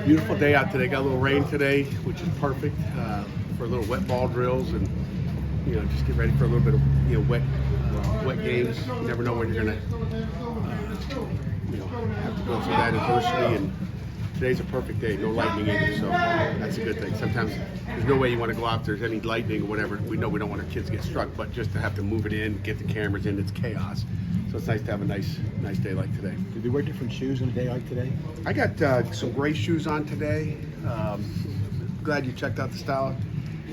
Beautiful day out today. Got a little rain today, which is perfect for little wet ball drills and just get ready for a little bit of wet games. You never know when you're gonna have to go through that adversity. And today's a perfect day. No lightning either, so that's a good thing. Sometimes there's no way you want to go out if there's any lightning or whatever. We know we don't want our kids to get struck, but just to have to move it in, get the cameras in, it's chaos. So it's nice to have a nice day like today. Did you wear different shoes on a day like today? I got some gray shoes on today. Glad you checked out the style.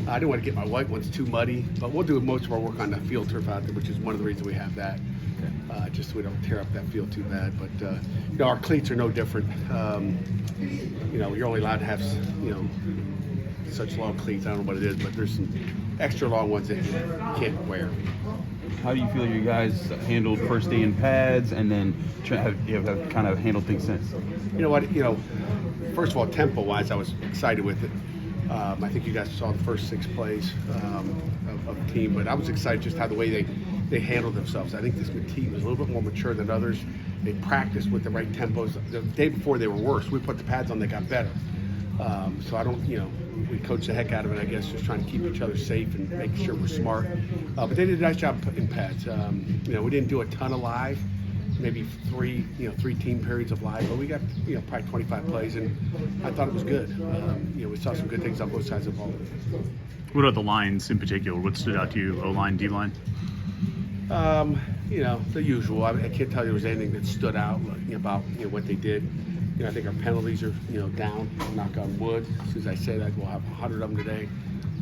I didn't want to get my white ones too muddy, but we'll do most of our work on the field turf out there, which is one of the reasons we have that. Okay. Just so we don't tear up that field too bad. But our cleats are no different. You're only allowed to have such long cleats. I don't know what it is, but there's some extra long ones that you can't wear. How do you feel you guys handled first day in pads, and then have kind of handled things since? You know what? First of all, tempo-wise, I was excited with it. I think you guys saw the first 6 plays of the team, but I was excited just how the way they handled themselves. I think this team was a little bit more mature than others. They practiced with the right tempos. The day before they were worse. We put the pads on, they got better. So I don't, we coached the heck out of it, I guess, just trying to keep each other safe and making sure we're smart. But they did a nice job in pads. We didn't do a ton of live, maybe three team periods of live, but we got, probably 25 plays, and I thought it was good. We saw some good things on both sides of the ball. What about the lines in particular? What stood out to you, O-line, D-line? The usual. I can't tell you there was anything that stood out about what they did. I think our penalties are down. Knock on wood. As soon as I say that, we'll have 100 of them today.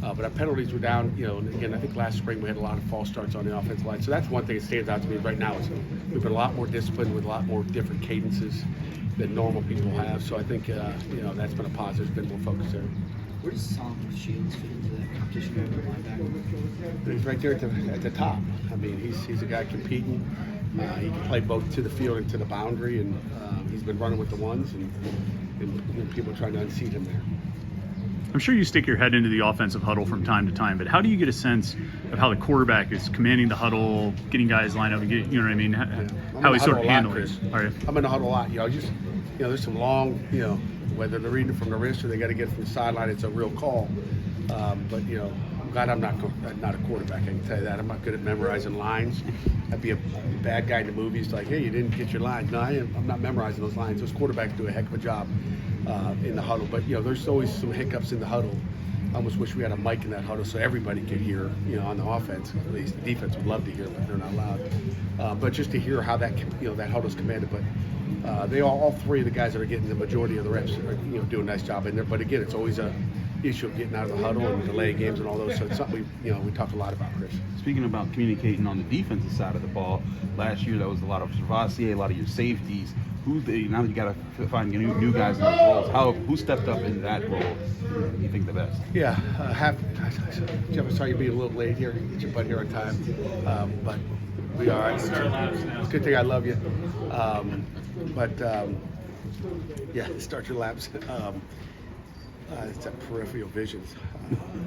But our penalties were down. And again, I think last spring we had a lot of false starts on the offensive line. So that's one thing that stands out to me right now is we've been a lot more disciplined with a lot more different cadences than normal people have. So I think that's been a positive. Been more focus there. Where does Solomon Shields fit into that competition? He's right there at the top. I mean, he's a guy competing. He can play both to the field and to the boundary, and he's been running with the ones, and people are trying to unseat him there. I'm sure you stick your head into the offensive huddle from time to time, but how do you get a sense of how the quarterback is commanding the huddle, getting guys lined up, and you know what I mean? How he's sort of handling it. I'm in the huddle a lot. There's some long, whether they're reading from the wrist or they got to get from the sideline, it's a real call. I'm glad I'm not a quarterback. I can tell you that. I'm not good at memorizing lines. I'd be a bad guy in the movies, like, hey, you didn't get your lines. No, I'm not memorizing those lines. Those quarterbacks do a heck of a job in the huddle. But there's always some hiccups in the huddle. I almost wish we had a mic in that huddle so everybody could hear. On the offense, at least the defense would love to hear, but they're not allowed. But just to hear how that that huddle's commanded. But they all 3 of the guys that are getting the majority of the reps are doing a nice job in there. But again, it's always a issue of getting out of the huddle and delay games and all those. So it's something we talked a lot about, Chris. Speaking about communicating on the defensive side of the ball, last year that was a lot of Servassier, a lot of your safeties. Now that you got to find new guys in those roles, who stepped up in that role? You think the best? Yeah, Jeff, I'm sorry you're being a little late here. Get your butt here on time, but we are. It's a good thing I love you. Start your laps. It's that peripheral vision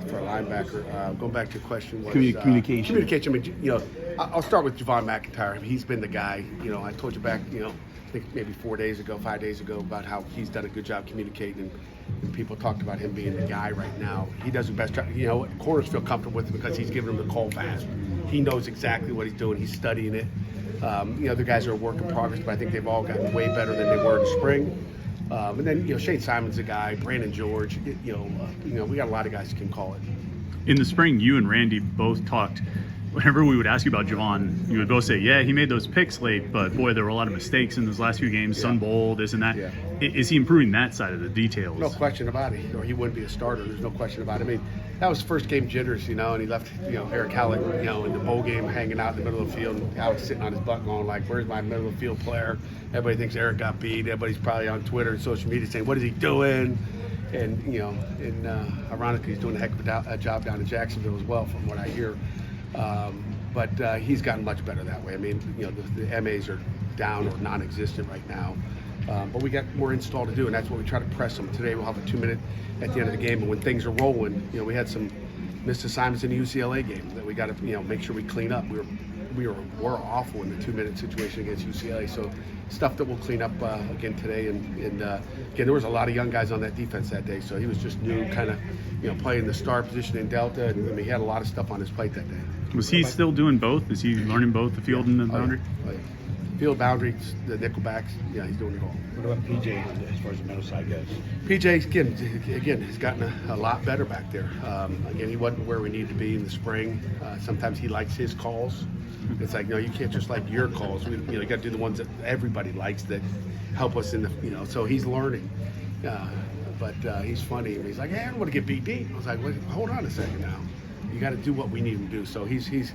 for a linebacker. Going back to your question was communication. Communication. I mean, I'll start with Javon McIntyre. He's been the guy. I told you back. I think maybe 5 days ago, about how he's done a good job communicating, and people talked about him being the guy right now. He does the best job. Corners feel comfortable with him because he's giving them the call fast. He knows exactly what he's doing. He's studying it. The guys are a work in progress, but I think they've all gotten way better than they were in the spring. And then Shane Simon's a guy, Brandon George. We got a lot of guys who can call it. In the spring, you and Randy both talked. Whenever we would ask you about Javon, you would both say, yeah, he made those picks late, but boy, there were a lot of mistakes in those last few games, Sun Bowl, this and that. Yeah. Is he improving that side of the details? No question about it. Or he wouldn't be a starter. There's no question about it. I mean, that was first game jitters, and he left, Eric Hallett, in the bowl game hanging out in the middle of the field, and Howard's sitting on his butt going like, where's my middle of the field player? Everybody thinks Eric got beat. Everybody's probably on Twitter and social media saying, what is he doing? And, ironically, he's doing a heck of a job down in Jacksonville as well, from what I hear. But he's gotten much better that way. I mean, the MAs are down or non-existent right now. But we got more install to do, and that's what we try to press them. Today we'll have a 2-minute at the end of the game, and when things are rolling, we had some missed assignments in the UCLA game that we got to make sure we clean up. We were we're awful in the 2-minute situation against UCLA. So stuff that we'll clean up again today. And again, there was a lot of young guys on that defense that day. So he was just new, kind of playing the star position in Delta, and I mean, he had a lot of stuff on his plate that day. Was he still doing both? Is he learning both the field and the boundary? Oh, yeah. Field boundaries, the nickel backs, yeah, he's doing it all. What about PJ as far as the middle side goes? PJ, again, has gotten a lot better back there. Again, he wasn't where we needed to be in the spring. Sometimes he likes his calls. It's like, no, you can't just like your calls. You got to do the ones that everybody likes that help us in the, so he's learning. But he's funny. He's like, hey, I don't want to get beat deep. I was like, wait, hold on a second now. You got to do what we need him to do. So he's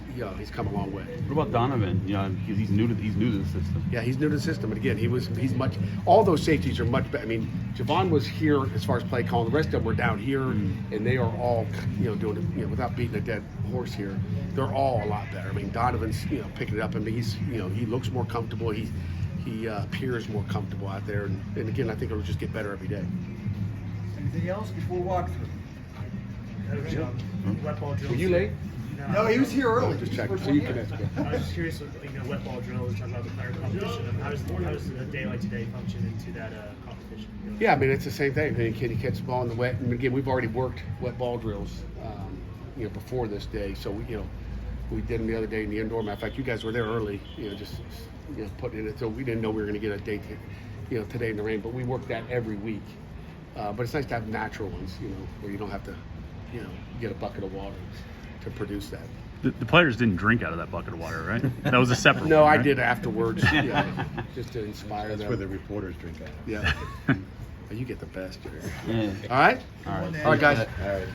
come a long way. What about Donovan? Because he's new to the system. Yeah, he's new to the system, and again, he's much. All those safeties are much better. I mean, Javon was here as far as play calling. The rest of them were down here, and they are all doing it. Without beating a dead horse here, they're all a lot better. I mean, Donovan's picking it up, and he's he looks more comfortable. He appears more comfortable out there, and again, I think it'll just get better every day. Anything else before walkthrough? Wet ball drills. Were you late? No, he was here early. Just checking. So you can ask. I was just curious, wet ball drills, talking about the player competition. How does a day like today function into that competition? Yeah, I mean, it's the same thing. I mean, can you catch the ball in the wet? And again, we've already worked wet ball drills, before this day. So we did them the other day in the indoor. Matter of fact, you guys were there early. Just putting in it. So we didn't know we were going to get a day, today in the rain. But we work that every week. But it's nice to have natural ones, where you don't have to, get a bucket of water to produce that. The players didn't drink out of that bucket of water, right? That was a separate No, one, I right? did afterwards, just to inspire That's them. where the reporters drink out. Yeah. You get the best, Jerry. Yeah. All right? All right. All right, guys. All right.